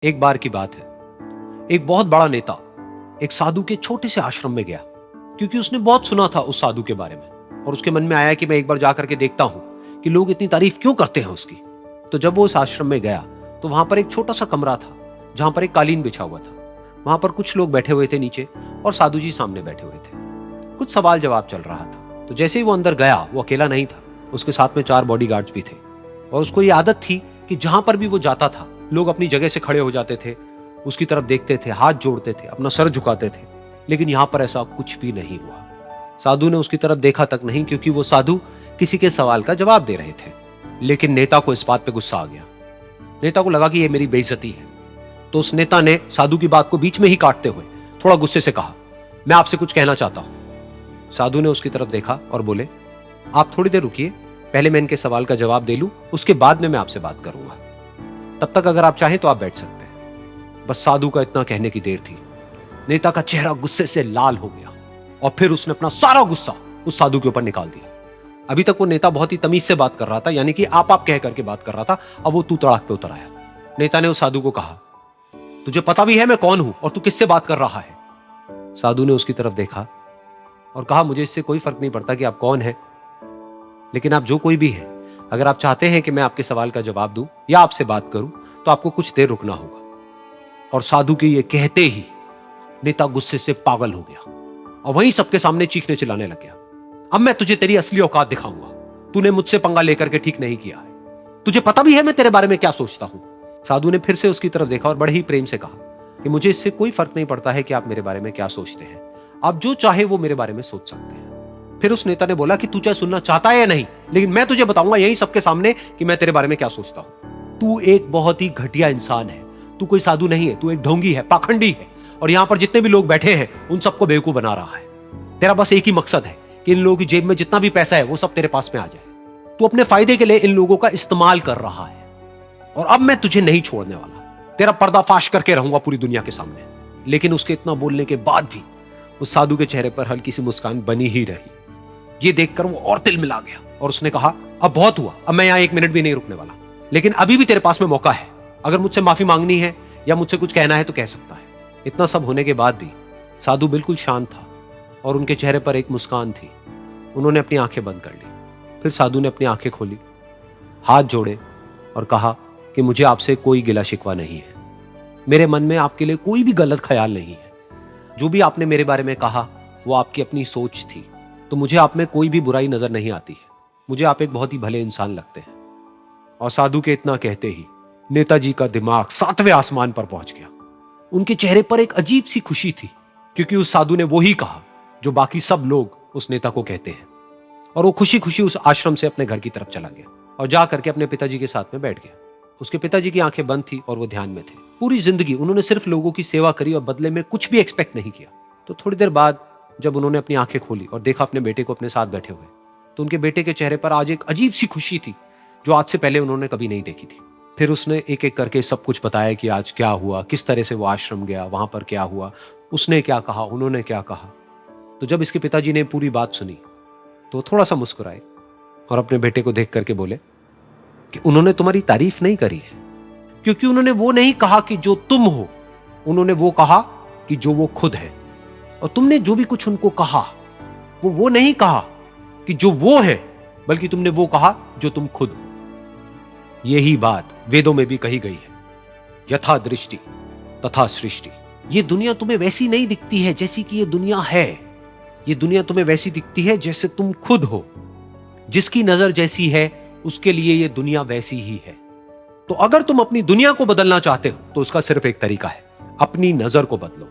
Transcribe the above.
एक बार की बात है, एक बहुत बड़ा नेता एक साधु के छोटे से आश्रम में गया, क्योंकि उसने बहुत सुना था उस साधु के बारे में और उसके मन में आया कि मैं एक बार जाकर के देखता हूं कि लोग इतनी तारीफ क्यों करते हैं उसकी। तो जब वो उस आश्रम में गया तो वहां पर एक छोटा सा कमरा था जहां पर एक कालीन बिछा हुआ था। वहां पर कुछ लोग बैठे हुए थे नीचे और साधु जी सामने बैठे हुए थे। कुछ सवाल जवाब चल रहा था। तो जैसे ही वो अंदर गया, वो अकेला नहीं था, उसके साथ में 4 बॉडीगार्ड्स भी थे और उसको ये आदत थी कि जहां पर भी वो जाता था लोग अपनी जगह से खड़े हो जाते थे, उसकी तरफ देखते थे, हाथ जोड़ते थे, अपना सर झुकाते थे। लेकिन यहां पर ऐसा कुछ भी नहीं हुआ। साधु ने उसकी तरफ देखा तक नहीं, क्योंकि वो साधु किसी के सवाल का जवाब दे रहे थे। लेकिन नेता को इस बात पे गुस्सा आ गया। नेता को लगा कि ये मेरी बेइज्जती है। तो उस नेता ने साधु की बात को बीच में ही काटते हुए थोड़ा गुस्से से कहा, मैं आपसे कुछ कहना चाहता हूं। साधु ने उसकी तरफ देखा और बोले, आप थोड़ी देर रुकिए, पहले मैं इनके सवाल का जवाब दे लूं, उसके बाद में मैं आपसे बात करूंगा। तब तक अगर आप चाहें तो आप बैठ सकते हैं। बस साधु का इतना कहने की देर थी। नेता का चेहरा गुस्से से लाल हो गया और फिर उसने अपना सारा गुस्सा उस साधु के ऊपर निकाल दिया। अभी तक वो नेता बहुत ही तमीज से बात कर रहा था, यानी कि आप कह करके बात कर रहा था। अब वो तू तड़ाक पे उतर आया। नेता ने उस साधु को कहा, तुझे पता भी है मैं कौन हूं और तू किससे बात कर रहा है? साधु ने उसकी तरफ देखा और कहा, मुझे इससे कोई फर्क नहीं पड़ता कि आप कौन हैं, लेकिन आप जो कोई भी हैं, अगर आप चाहते हैं कि मैं आपके सवाल का जवाब दूं या आपसे बात करूं तो आपको कुछ देर रुकना होगा। और साधु के ये कहते ही नेता गुस्से से पागल हो गया और वहीं सबके सामने चीखने चिल्लाने लग गया, अब मैं तुझे तेरी असली औकात दिखाऊंगा। तूने मुझसे पंगा लेकर के ठीक नहीं किया है। तुझे पता भी है मैं तेरे बारे में क्या सोचता हूं। साधु ने फिर से उसकी तरफ देखा और बड़े ही प्रेम से कहा कि मुझे इससे कोई फर्क नहीं पड़ता है कि आप मेरे बारे में क्या सोचते हैं। आप जो चाहे वो मेरे बारे में सोच सकते हैं। फिर उस नेता ने बोला कि तू चाहे सुनना चाहता है या नहीं, लेकिन मैं तुझे बताऊंगा यही सबके सामने कि मैं तेरे बारे में क्या सोचता हूं। तू एक बहुत ही घटिया इंसान है। तू कोई साधु नहीं है, तू एक ढोंगी है, पाखंडी है और यहां पर जितने भी लोग बैठे हैं उन सबको बेवकूफ बना रहा है। तेरा बस एक ही मकसद है कि इन लोगों की जेब में जितना भी पैसा है वो सब तेरे पास में आ जाए। तू अपने फायदे के लिए इन लोगों का इस्तेमाल कर रहा है और अब मैं तुझे नहीं छोड़ने वाला। तेरा पर्दाफाश करके रहूंगा पूरी दुनिया के सामने। लेकिन उसके इतना बोलने के बाद भी उस साधु के चेहरे पर हल्की सी मुस्कान बनी ही रही। ये देखकर वो और तिल मिला गया और उसने कहा, अब बहुत हुआ, अब मैं यहां 1 मिनट भी नहीं रुकने वाला। लेकिन अभी भी तेरे पास में मौका है। अगर मुझसे माफी मांगनी है या मुझसे कुछ कहना है तो कह सकता है। इतना सब होने के बाद भी साधु बिल्कुल शांत था और उनके चेहरे पर एक मुस्कान थी। उन्होंने अपनी आंखें बंद कर ली। फिर साधु ने अपनी आंखें खोली, हाथ जोड़े और कहा कि मुझे आपसे कोई गिला शिकवा नहीं है। मेरे मन में आपके लिए कोई भी गलत ख्याल नहीं है। जो भी आपने मेरे बारे में कहा वो आपकी अपनी सोच थी। तो मुझे आप में कोई भी बुराई नजर नहीं आती है। मुझे आप एक बहुत ही भले इंसान लगते हैं। और साधु के इतना कहते ही नेताजी का दिमाग 7वें आसमान पर पहुंच गया। उनके चेहरे पर एक अजीब सी खुशी थी, क्योंकि उस साधु ने वो ही कहा जो बाकी सब लोग उस नेता को कहते हैं। और वो खुशी खुशी उस आश्रम से अपने घर की तरफ चला गया और जा करके अपने पिताजी के साथ में बैठ गया। उसके पिताजी की आंखें बंद थी और वो ध्यान में थे। पूरी जिंदगी उन्होंने सिर्फ लोगों की सेवा करी और बदले में कुछ भी एक्सपेक्ट नहीं किया। तो थोड़ी देर बाद जब उन्होंने अपनी आंखें खोली और देखा अपने बेटे को अपने साथ बैठे हुए, तो उनके बेटे के चेहरे पर आज एक अजीब सी खुशी थी जो आज से पहले उन्होंने कभी नहीं देखी थी। फिर उसने एक एक करके सब कुछ बताया कि आज क्या हुआ, किस तरह से वो आश्रम गया, वहां पर क्या हुआ, उसने क्या कहा, उन्होंने क्या कहा। तो जब इसके पिताजी ने पूरी बात सुनी तो थोड़ा सा मुस्कुराए और अपने बेटे को देख करके बोले कि उन्होंने तुम्हारी तारीफ नहीं करी है, क्योंकि उन्होंने वो नहीं कहा कि जो तुम हो, उन्होंने वो कहा कि जो वो खुद है। और तुमने जो भी कुछ उनको कहा वो नहीं कहा कि जो वो है, बल्कि तुमने वो कहा जो तुम खुद हो। यही बात वेदों में भी कही गई है, यथा दृष्टि तथा सृष्टि। ये दुनिया तुम्हें वैसी नहीं दिखती है जैसी कि ये दुनिया है। ये दुनिया तुम्हें वैसी दिखती है जैसे तुम खुद हो। जिसकी नजर जैसी है उसके लिए ये दुनिया वैसी ही है। तो अगर तुम अपनी दुनिया को बदलना चाहते हो तो उसका सिर्फ एक तरीका है, अपनी नजर को बदलो।